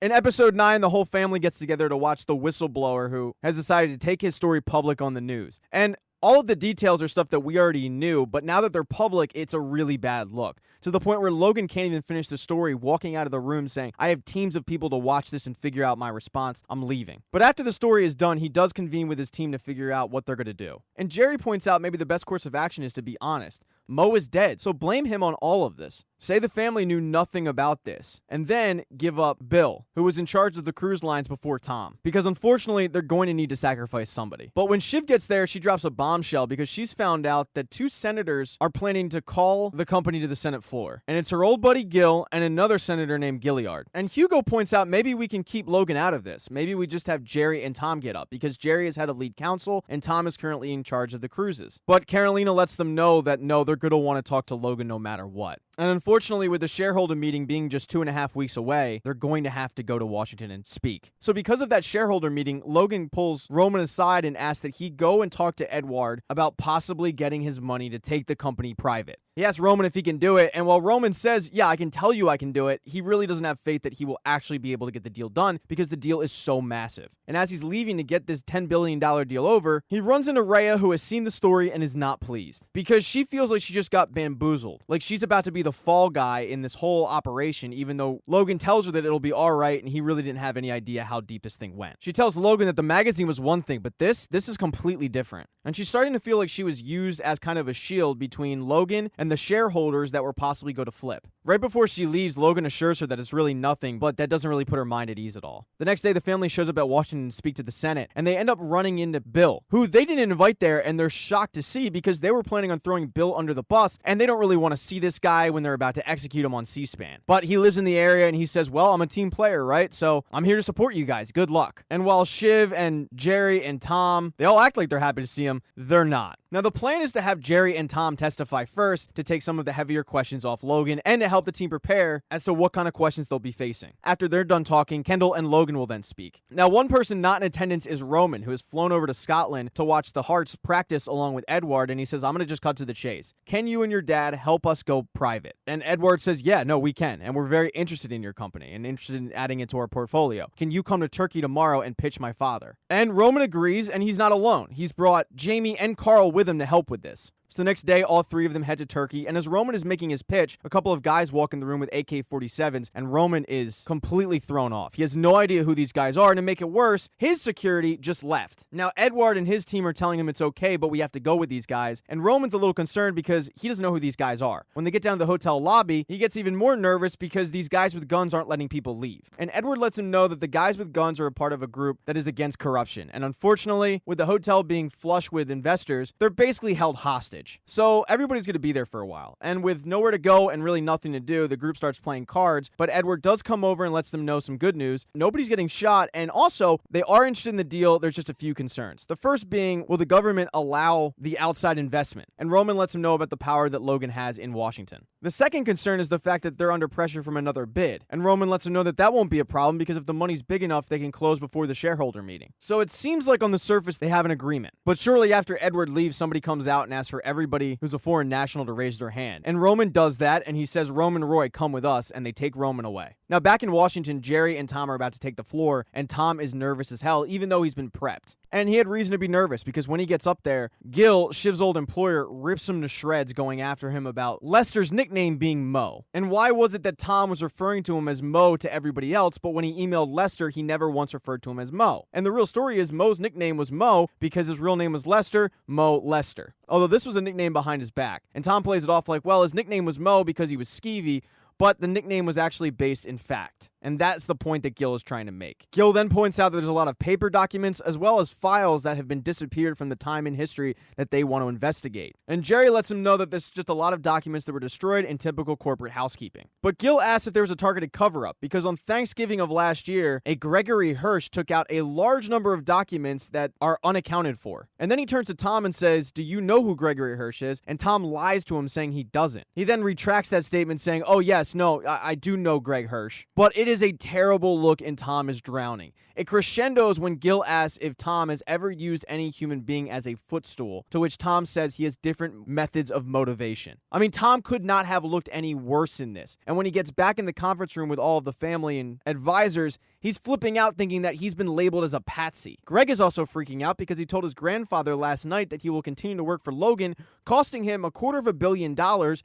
In episode 9, the whole family gets together to watch the whistleblower who has decided to take his story public on the news. And all of the details are stuff that we already knew, but now that they're public, it's a really bad look. To the point where Logan can't even finish the story, walking out of the room saying, I have teams of people to watch this and figure out my response. I'm leaving. But after the story is done, he does convene with his team to figure out what they're going to do. And Jerry points out maybe the best course of action is to be honest. Mo is dead, so blame him on all of this. Say the family knew nothing about this, and then give up Bill, who was in charge of the cruise lines before Tom, because unfortunately, they're going to need to sacrifice somebody. But when Shiv gets there, she drops a bombshell because she's found out that 2 senators are planning to call the company to the Senate floor, and it's her old buddy Gil and another senator named Gilliard. And Hugo points out maybe we can keep Logan out of this. Maybe we just have Jerry and Tom get up, because Jerry is head of lead counsel, and Tom is currently in charge of the cruises. But Carolina lets them know that no, they're going to want to talk to Logan no matter what. And unfortunately, with the shareholder meeting being just 2.5 weeks away, they're going to have to go to Washington and speak. So because of that shareholder meeting, Logan pulls Roman aside and asks that he go and talk to Edward about possibly getting his money to take the company private. He asks Roman if he can do it, and while Roman says, yeah, I can tell you I can do it, he really doesn't have faith that he will actually be able to get the deal done because the deal is so massive. And as he's leaving to get this $10 billion deal over, he runs into Rhea, who has seen the story and is not pleased because she feels like she just got bamboozled. Like she's about to be the fall guy in this whole operation, even though Logan tells her that it'll be all right and he really didn't have any idea how deep this thing went. She tells Logan that the magazine was one thing, but this is completely different. And she's starting to feel like she was used as kind of a shield between Logan and the shareholders that were possibly going to flip. Right before she leaves, Logan assures her that it's really nothing, but that doesn't really put her mind at ease at all. The next day, the family shows up at Washington to speak to the Senate, and they end up running into Bill, who they didn't invite there, and they're shocked to see because they were planning on throwing Bill under the bus, and they don't really want to see this guy when they're about to execute him on C-SPAN. But he lives in the area, and he says, well, I'm a team player, right? So I'm here to support you guys. Good luck. And while Shiv and Jerry and Tom, they all act like they're happy to see him, they're not. Now, the plan is to have Jerry and Tom testify first to take some of the heavier questions off Logan and to help the team prepare as to what kind of questions they'll be facing. After they're done talking, Kendall and Logan will then speak. Now, one person not in attendance is Roman, who has flown over to Scotland to watch the Hearts practice along with Edward, and he says, I'm going to just cut to the chase. Can you and your dad help us go private? And Edward says, yeah, no, we can, and we're very interested in your company and interested in adding it to our portfolio. Can you come to Turkey tomorrow and pitch my father? And Roman agrees, and he's not alone. He's brought Jamie and Carl with him to help with this. So the next day, all 3 of them head to Turkey, and as Roman is making his pitch, a couple of guys walk in the room with AK-47s, and Roman is completely thrown off. He has no idea who these guys are, and to make it worse, his security just left. Now, Edward and his team are telling him it's okay, but we have to go with these guys, and Roman's a little concerned because he doesn't know who these guys are. When they get down to the hotel lobby, he gets even more nervous because these guys with guns aren't letting people leave. And Edward lets him know that the guys with guns are a part of a group that is against corruption, and unfortunately, with the hotel being flush with investors, they're basically held hostage. So everybody's going to be there for a while. And with nowhere to go and really nothing to do, the group starts playing cards. But Edward does come over and lets them know some good news. Nobody's getting shot. And also, they are interested in the deal. There's just a few concerns. The first being, will the government allow the outside investment? And Roman lets him know about the power that Logan has in Washington. The second concern is the fact that they're under pressure from another bid. And Roman lets him know that that won't be a problem because if the money's big enough, they can close before the shareholder meeting. So it seems like on the surface, they have an agreement. But shortly after Edward leaves, somebody comes out and asks for everybody who's a foreign national to raise their hand. And Roman does that, and he says, Roman Roy, come with us, and they take Roman away. Now, back in Washington, Jerry and Tom are about to take the floor, and Tom is nervous as hell, even though he's been prepped. And he had reason to be nervous, because when he gets up there, Gil, Shiv's old employer, rips him to shreds going after him about Lester's nickname being Mo. And why was it that Tom was referring to him as Mo to everybody else, but when he emailed Lester, he never once referred to him as Mo? And the real story is Mo's nickname was Mo because his real name was Lester, Mo Lester. Although this was a nickname behind his back. And Tom plays it off like, well, his nickname was Mo because he was skeevy, but the nickname was actually based in fact. And that's the point that Gil is trying to make. Gil then points out that there's a lot of paper documents as well as files that have been disappeared from the time in history that they want to investigate. And Jerry lets him know that there's just a lot of documents that were destroyed in typical corporate housekeeping. But Gil asks if there was a targeted cover-up because on Thanksgiving of last year, a Gregory Hirsch took out a large number of documents that are unaccounted for. And then he turns to Tom and says, do you know who Gregory Hirsch is? And Tom lies to him saying he doesn't. He then retracts that statement saying, oh yes, no, I do know Greg Hirsch. But it is a terrible look and Tom is drowning. It crescendos when Gil asks if Tom has ever used any human being as a footstool, to which Tom says he has different methods of motivation. I mean, Tom could not have looked any worse in this. And when he gets back in the conference room with all of the family and advisors, He's flipping out thinking that he's been labeled as a patsy. Greg is also freaking out because he told his grandfather last night that he will continue to work for Logan, costing him $250 million,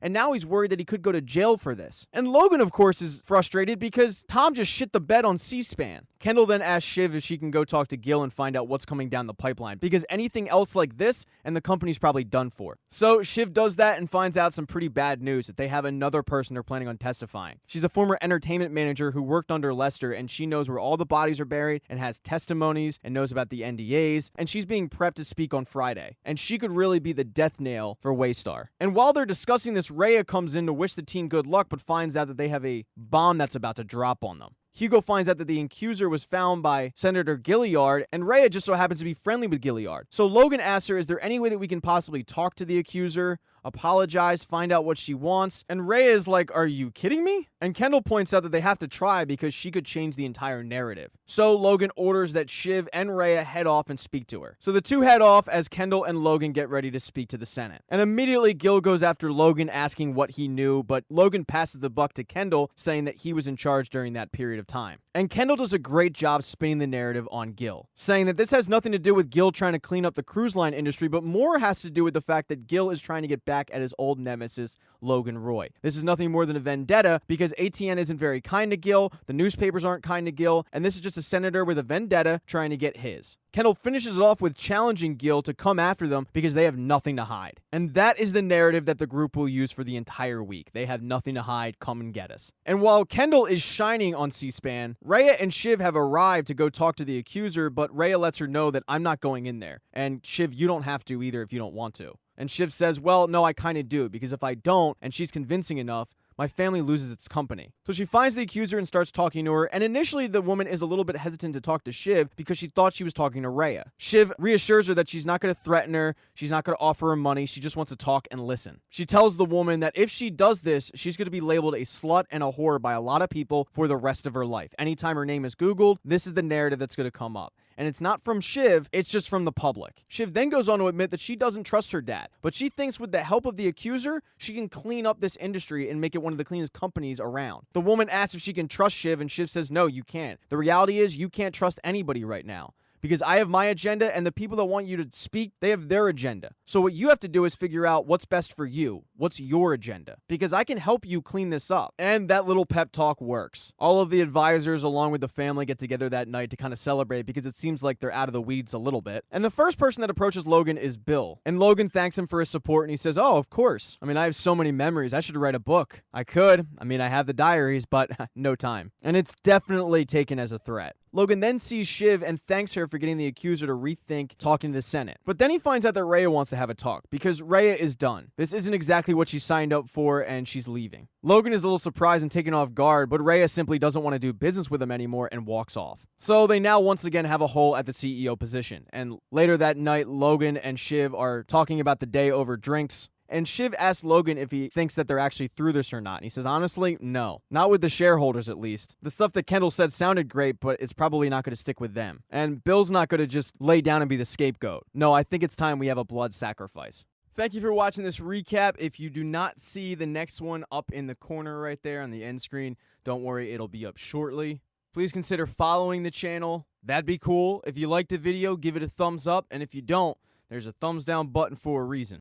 and now he's worried that he could go to jail for this. And Logan, of course, is frustrated because Tom just shit the bed on C-SPAN. Kendall then asks Shiv if she can go talk to Gil and find out what's coming down the pipeline, because anything else like this, and the company's probably done for. So Shiv does that and finds out some pretty bad news, that they have another person they're planning on testifying. She's a former entertainment manager who worked under Lester, and she knows where all the bodies are buried and has testimonies and knows about the NDAs, and she's being prepped to speak on Friday. And she could really be the death nail for Waystar. And while they're discussing this, Rhea comes in to wish the team good luck, but finds out that they have a bomb that's about to drop on them. Hugo finds out that the accuser was found by Senator Gilliard, and Rhea just so happens to be friendly with Gilliard. So Logan asks her, is there any way that we can possibly talk to the accuser, apologize, find out what she wants? And Rhea is like, are you kidding me? And Kendall points out that they have to try because she could change the entire narrative. So Logan orders that Shiv and Rhea head off and speak to her. So the two head off as Kendall and Logan get ready to speak to the Senate. And immediately Gil goes after Logan, asking what he knew, but Logan passes the buck to Kendall, saying that he was in charge during that period of time. And Kendall does a great job spinning the narrative on Gil, saying that this has nothing to do with Gil trying to clean up the cruise line industry, but more has to do with the fact that Gil is trying to get back at his old nemesis, Logan Roy. This is nothing more than a vendetta because ATN isn't very kind to Gil, the newspapers aren't kind to Gil, and this is just a senator with a vendetta trying to get his. Kendall finishes it off with challenging Gil to come after them because they have nothing to hide. And that is the narrative that the group will use for the entire week. They have nothing to hide, come and get us. And while Kendall is shining on C-SPAN, Rhea and Shiv have arrived to go talk to the accuser, but Rhea lets her know that I'm not going in there. And Shiv, you don't have to either if you don't want to. And Shiv says, well, no, I kind of do, because if I don't, and she's convincing enough, my family loses its company. So she finds the accuser and starts talking to her, and initially the woman is a little bit hesitant to talk to Shiv because she thought she was talking to Rhea. Shiv reassures her that she's not going to threaten her, she's not going to offer her money, she just wants to talk and listen. She tells the woman that if she does this, she's going to be labeled a slut and a whore by a lot of people for the rest of her life. Anytime her name is Googled, this is the narrative that's going to come up. And it's not from Shiv, it's just from the public. Shiv then goes on to admit that she doesn't trust her dad, but she thinks with the help of the accuser, she can clean up this industry and make it one of the cleanest companies around. The woman asks if she can trust Shiv, and Shiv says, no, you can't. The reality is you can't trust anybody right now, because I have my agenda, and the people that want you to speak, they have their agenda. So what you have to do is figure out what's best for you. What's your agenda? Because I can help you clean this up. And that little pep talk works. All of the advisors, along with the family, get together that night to kind of celebrate because it seems like they're out of the weeds a little bit. And the first person that approaches Logan is Bill. And Logan thanks him for his support, and he says, oh, of course. I mean, I have so many memories. I should write a book. I could. I mean, I have the diaries, but no time. And it's definitely taken as a threat. Logan then sees Shiv and thanks her for getting the accuser to rethink talking to the Senate. But then he finds out that Rhea wants to have a talk because Rhea is done. This isn't exactly what she signed up for, and she's leaving. Logan is a little surprised and taken off guard, but Rhea simply doesn't want to do business with him anymore and walks off. So they now once again have a hole at the CEO position. And later that night, Logan and Shiv are talking about the day over drinks. And Shiv asks Logan if he thinks that they're actually through this or not. And he says, honestly, no. Not with the shareholders, at least. The stuff that Kendall said sounded great, but it's probably not going to stick with them. And Bill's not going to just lay down and be the scapegoat. No, I think it's time we have a blood sacrifice. Thank you for watching this recap. If you do not see the next one up in the corner right there on the end screen, don't worry, it'll be up shortly. Please consider following the channel. That'd be cool. If you liked the video, give it a thumbs up. And if you don't, there's a thumbs down button for a reason.